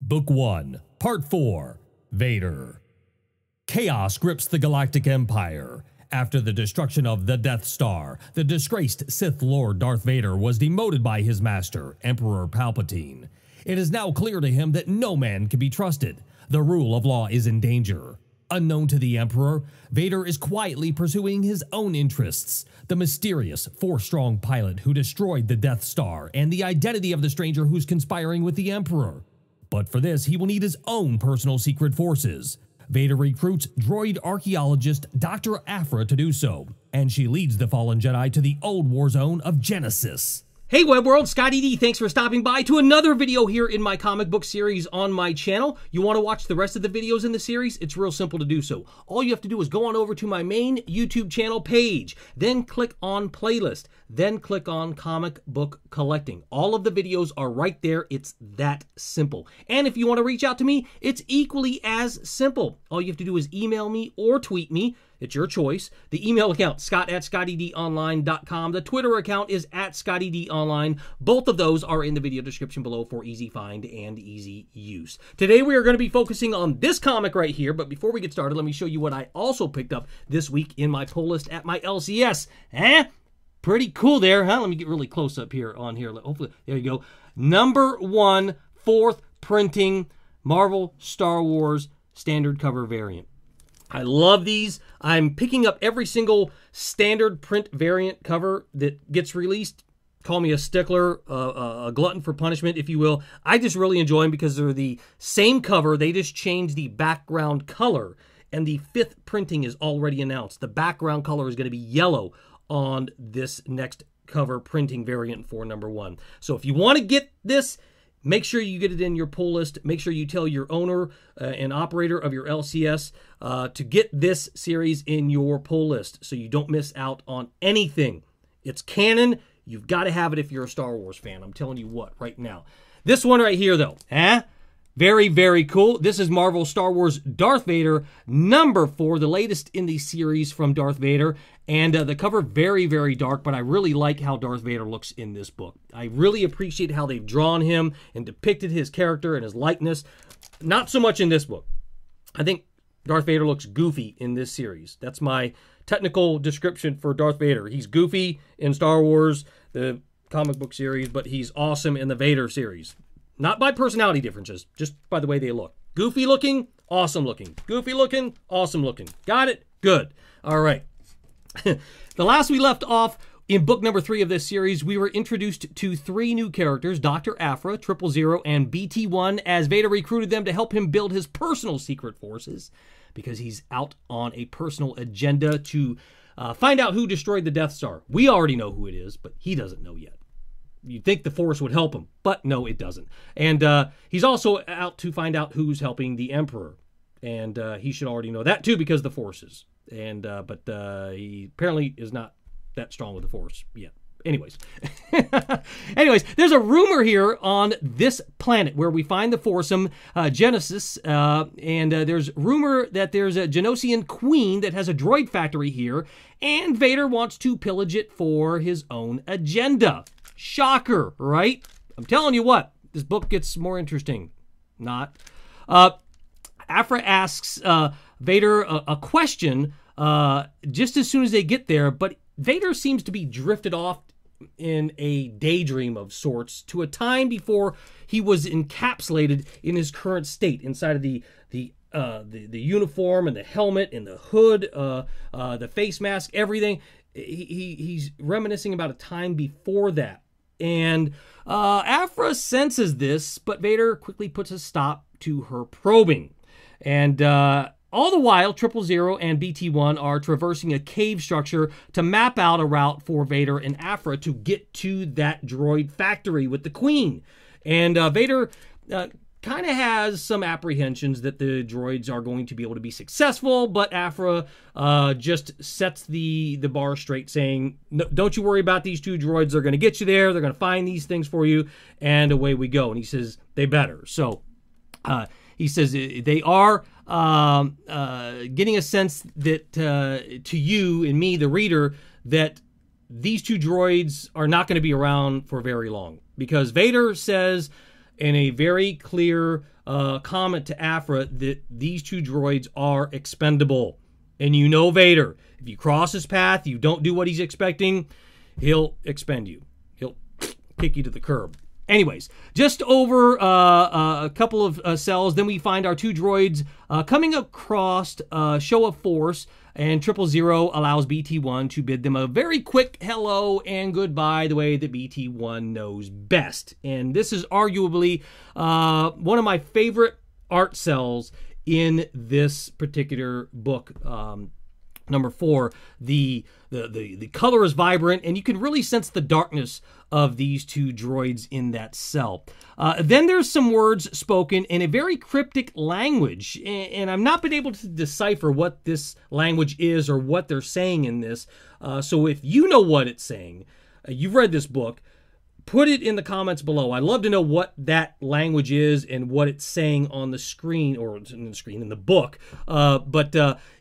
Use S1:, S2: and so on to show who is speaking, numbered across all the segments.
S1: Book 1, Part 4, Vader. Chaos grips the Galactic Empire. After the destruction of the Death Star, the disgraced Sith Lord Darth Vader was demoted by his master, Emperor Palpatine. It is now clear to him that no man can be trusted. The rule of law is in danger. Unknown to the Emperor, Vader is quietly pursuing his own interests. The mysterious, Force-strong pilot who destroyed the Death Star, and the identity of the stranger who's conspiring with the Emperor. But for this, he will need his own personal secret forces. Vader recruits droid archaeologist Dr. Aphra to do so, and she leads the fallen Jedi to the old war zone of Genesis.
S2: Hey Web World, Scotty D, thanks for stopping by to another video here in my comic book series on my channel. You want to watch the rest of the videos in the series? It's real simple to do so. All you have to do is go on over to my main YouTube channel page, then click on playlist, then click on comic book collecting. All of the videos are right there. It's that simple. And if you want to reach out to me, it's equally as simple. All you have to do is email me or tweet me. It's your choice. The email account, scott@scottydonline.com. The Twitter account is @scottydonline. Both of those are in the video description below for easy find and easy use. Today we are going to be focusing on this comic right here, but before we get started, let me show you what I also picked up this week in my pull list at my LCS. Pretty cool there, huh? Let me get really close up here on here. Hopefully, there you go. Number 1, 4th printing, Marvel Star Wars standard cover variant. I love these. I'm picking up every single standard print variant cover that gets released. Call me a stickler, a glutton for punishment, if you will. I just really enjoy them because they're the same cover. They just change the background color. And the 5th printing is already announced. The background color is going to be yellow on this next cover printing variant for number 1. So if you want to get this, make sure you get it in your pull list. Make sure you tell your owner and operator of your LCS to get this series in your pull list so you don't miss out on anything. It's canon. You've got to have it if you're a Star Wars fan. I'm telling you what right now. This one right here, though, very, very cool. This is Marvel Star Wars Darth Vader, number 4, the latest in the series from Darth Vader. And the cover, very, very dark, but I really like how Darth Vader looks in this book. I really appreciate how they've drawn him and depicted his character and his likeness. Not so much in this book. I think Darth Vader looks goofy in this series. That's my technical description for Darth Vader. He's goofy in Star Wars, the comic book series, but he's awesome in the Vader series. Not by personality differences, just by the way they look. Goofy looking, awesome looking. Goofy looking, awesome looking. Got it? Good. All right. The last we left off in book number 3 of this series, we were introduced to 3 new characters, Dr. Aphra, 000, and BT-1, as Vader recruited them to help him build his personal secret forces because he's out on a personal agenda to find out who destroyed the Death Star. We already know who it is, but he doesn't know yet. You'd think the Force would help him, but no, it doesn't. And he's also out to find out who's helping the Emperor. And he should already know that, too, because the Force is. And but he apparently is not that strong with the Force yet. Anyways. Anyways, there's a rumor here on this planet where we find the foursome, Genesis, and there's rumor that there's a Genosian queen that has a droid factory here, and Vader wants to pillage it for his own agenda. Shocker, right? I'm telling you what, this book gets more interesting. Not. Aphra asks Vader a question just as soon as they get there, but Vader seems to be drifted off in a daydream of sorts to a time before he was encapsulated in his current state inside of the uniform and the helmet and the hood, the face mask, everything. He's reminiscing about a time before that. And Aphra senses this, but Vader quickly puts a stop to her probing. And all the while, 000 and BT-1 are traversing a cave structure to map out a route for Vader and Aphra to get to that droid factory with the Queen. And Vader kind of has some apprehensions that the droids are going to be able to be successful, but Aphra just sets the bar straight, saying, no, don't you worry about these 2 droids. They're going to get you there. They're going to find these things for you, and away we go. And he says, they better. So he says they are getting a sense that to you and me, the reader, that these 2 droids are not going to be around for very long. Because Vader says in a very clear comment to Aphra that these two droids are expendable. And you know Vader. If you cross his path, you don't do what he's expecting, he'll expend you. He'll kick you to the curb. Anyways, just over a couple of cells, then we find our two droids coming across a show of force, and 000 allows BT-1 to bid them a very quick hello and goodbye the way that BT-1 knows best. And this is arguably one of my favorite art cells in this particular book. Number 4, the color is vibrant, and you can really sense the darkness of these two droids in that cell. Then there's some words spoken in a very cryptic language, and I've not been able to decipher what this language is or what they're saying in this. So if you know what it's saying, you've read this book, put it in the comments below. I'd love to know what that language is and what it's saying on the screen, or in the book.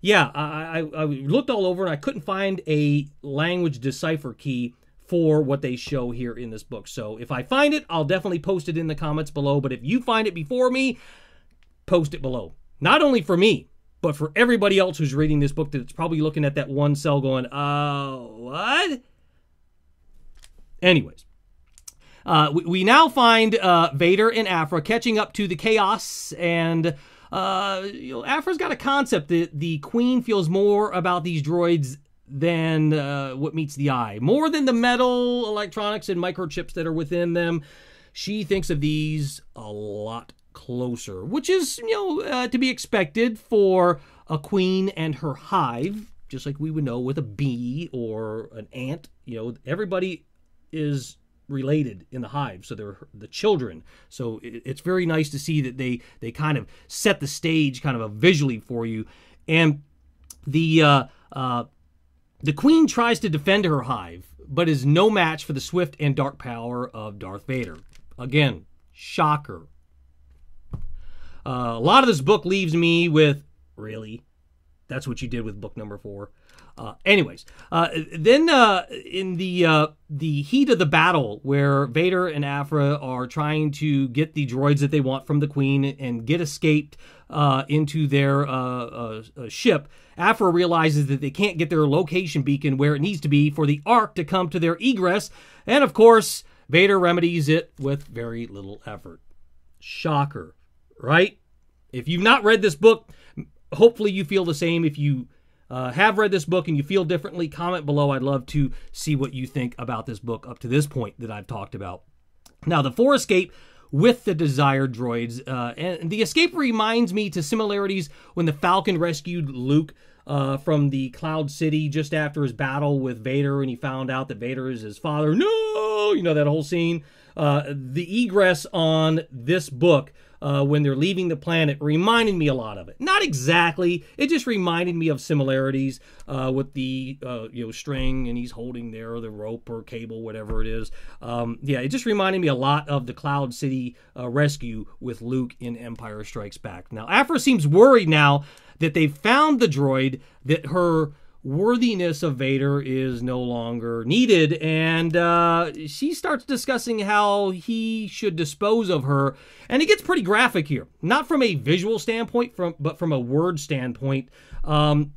S2: Yeah, I looked all over and I couldn't find a language decipher key for what they show here in this book. So if I find it, I'll definitely post it in the comments below. But if you find it before me, post it below. Not only for me, but for everybody else who's reading this book that's probably looking at that one cell going, what? Anyways. We now find Vader and Aphra catching up to the chaos, and Aphra's got a concept that the Queen feels more about these droids than what meets the eye. More than the metal, electronics, and microchips that are within them. She thinks of these a lot closer, which is, to be expected for a queen and her hive, just like we would know with a bee or an ant. Everybody is related in the hive, so they're the children. So it's very nice to see that they kind of set the stage kind of visually for you. And the Queen tries to defend her hive, but is no match for the swift and dark power of Darth Vader. Again, shocker. A lot of this book leaves me with, really? That's what you did with book number 4. Anyways, then in the heat of the battle, where Vader and Aphra are trying to get the droids that they want from the Queen and get escaped into their ship, Aphra realizes that they can't get their location beacon where it needs to be for the Ark to come to their egress, and of course, Vader remedies it with very little effort. Shocker, right? If you've not read this book, hopefully you feel the same. If you have read this book and you feel differently, comment below. I'd love to see what you think about this book up to this point that I've talked about. Now, the 4 escape with the desired droids, and the escape reminds me to similarities when the Falcon rescued Luke from the Cloud City just after his battle with Vader, and he found out that Vader is his father. No! That whole scene. The egress on this book, when they're leaving the planet, reminded me a lot of it. Not exactly. It just reminded me of similarities with the string, and he's holding there the rope or cable, whatever it is. Yeah, it just reminded me a lot of the Cloud City rescue with Luke in Empire Strikes Back. Now, Aphra seems worried now that they've found the droid, that her worthiness of Vader is no longer needed, and she starts discussing how he should dispose of her, and it gets pretty graphic here. Not from a visual standpoint, but from a word standpoint, and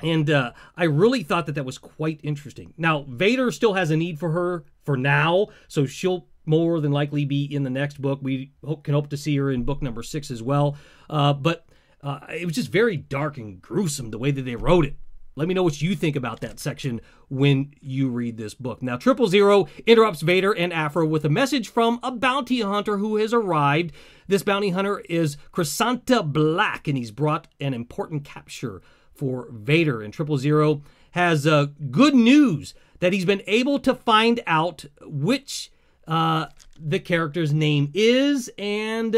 S2: I really thought that was quite interesting. Now, Vader still has a need for her for now, so she'll more than likely be in the next book. We can hope to see her in book number 6 as well, but it was just very dark and gruesome the way that they wrote it. Let me know what you think about that section when you read this book. Now, 000 interrupts Vader and Aphra with a message from a bounty hunter who has arrived. This bounty hunter is Chrysanta Black, and he's brought an important capture for Vader. And 000 has good news that he's been able to find out which the character's name is and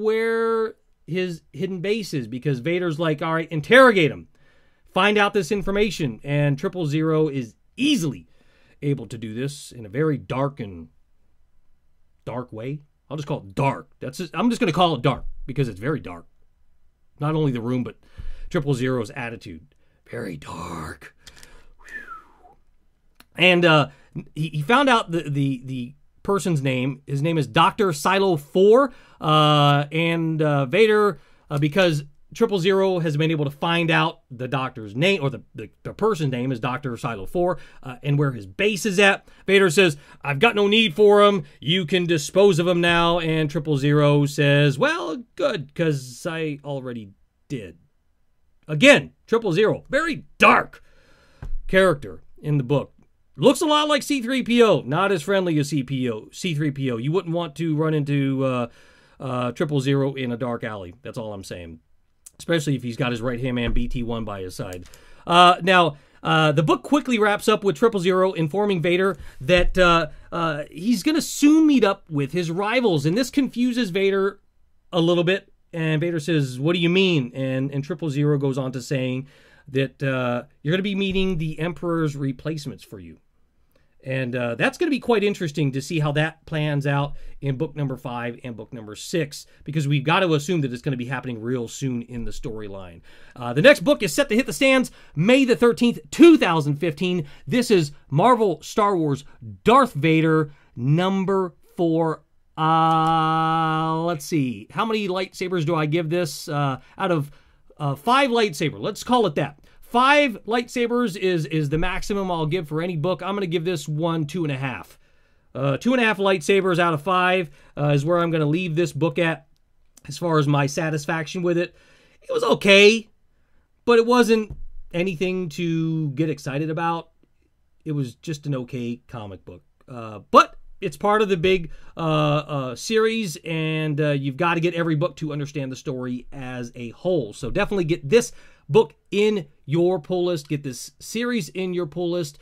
S2: where his hidden base is, because Vader's like, all right, interrogate him. Find out this information, and 000 is easily able to do this in a very dark way. I'll just call it dark. I'm just going to call it dark because it's very dark. Not only the room, but 000's attitude. Very dark. Whew. And he found out the person's name. His name is Dr. Silo 4, and Vader, because 000 has been able to find out the doctor's name, or the person's name is Dr. Silo 4, and where his base is at. Vader says, I've got no need for him. You can dispose of him now. And 000 says, well, good, because I already did. Again, 000, very dark character in the book. Looks a lot like C-3PO, not as friendly as C-3PO. You wouldn't want to run into 000 in a dark alley. That's all I'm saying. Especially if he's got his right-hand man BT-1 by his side. Now, the book quickly wraps up with 000 informing Vader that he's going to soon meet up with his rivals. And this confuses Vader a little bit. And Vader says, what do you mean? And 000 goes on to saying that you're going to be meeting the Emperor's replacements for you. And that's going to be quite interesting to see how that plans out in book number 5 and book number 6, because we've got to assume that it's going to be happening real soon in the storyline. The next book is set to hit the stands May the 13th, 2015. This is Marvel Star Wars Darth Vader number 4. Let's see. How many lightsabers do I give this? Out of 5 lightsabers. Let's call it that. 5 lightsabers is the maximum I'll give for any book. I'm going to give this one 2.5. 2.5 lightsabers out of 5 is where I'm going to leave this book at as far as my satisfaction with it. It was okay, but it wasn't anything to get excited about. It was just an okay comic book. But it's part of the big series, and you've got to get every book to understand the story as a whole. So definitely get this book in your pull list. Get this series in your pull list,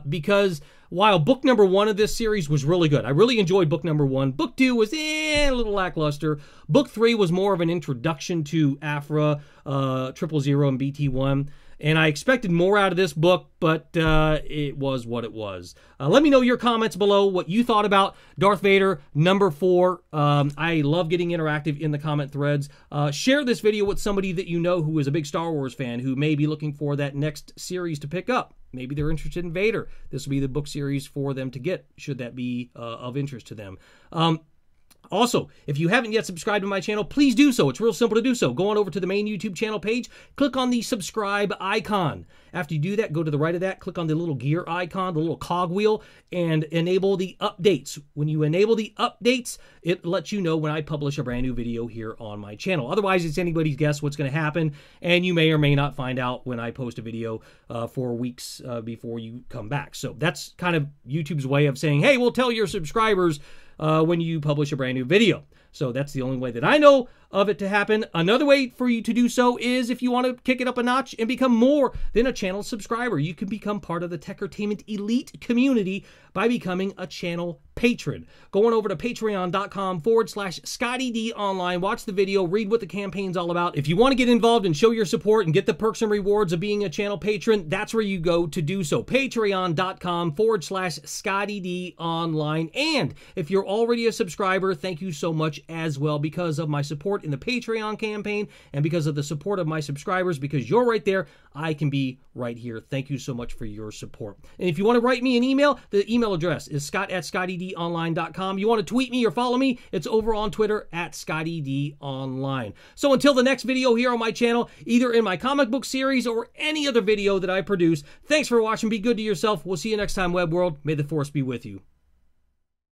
S2: because while book number 1 of this series was really good, I really enjoyed book number 1. Book 2 was a little lackluster. Book 3 was more of an introduction to Afra, 000, and BT-1. And I expected more out of this book, but it was what it was. Let me know your comments below, what you thought about Darth Vader number 4. I love getting interactive in the comment threads. Share this video with somebody that you know who is a big Star Wars fan, who may be looking for that next series to pick up. Maybe they're interested in Vader. This will be the book series for them to get, should that be of interest to them. Also, if you haven't yet subscribed to my channel, please do so. It's real simple to do so. Go on over to the main YouTube channel page, click on the subscribe icon. After you do that, go to the right of that, click on the little gear icon, the little cog wheel, and enable the updates. When you enable the updates, it lets you know when I publish a brand new video here on my channel. Otherwise, it's anybody's guess what's going to happen, and you may or may not find out when I post a video for weeks before you come back. So that's kind of YouTube's way of saying, hey, we'll tell your subscribers when you publish a brand new video. So that's the only way that I know of it to happen. Another way for you to do so is if you want to kick it up a notch and become more than a channel subscriber. You can become part of the Techertainment Elite community by becoming a channel patron. Going over to patreon.com/ScottyDOnline. Watch the video, read what the campaign's all about. If you want to get involved and show your support and get the perks and rewards of being a channel patron, that's where you go to do so. Patreon.com/ScottyDOnline. And if you're already a subscriber, thank you so much as well, because of my support in the Patreon campaign and because of the support of my subscribers. Because you're right there, I can be right here. Thank you so much for your support. And if you want to write me an email, the email address is scott@scottydonline.com. You want to tweet me or follow me, it's over on Twitter @ScottyDOnline. So until the next video here on my channel, either in my comic book series or any other video that I produce, thanks for watching. Be good to yourself. We'll see you next time, Web World. May the Force be with you.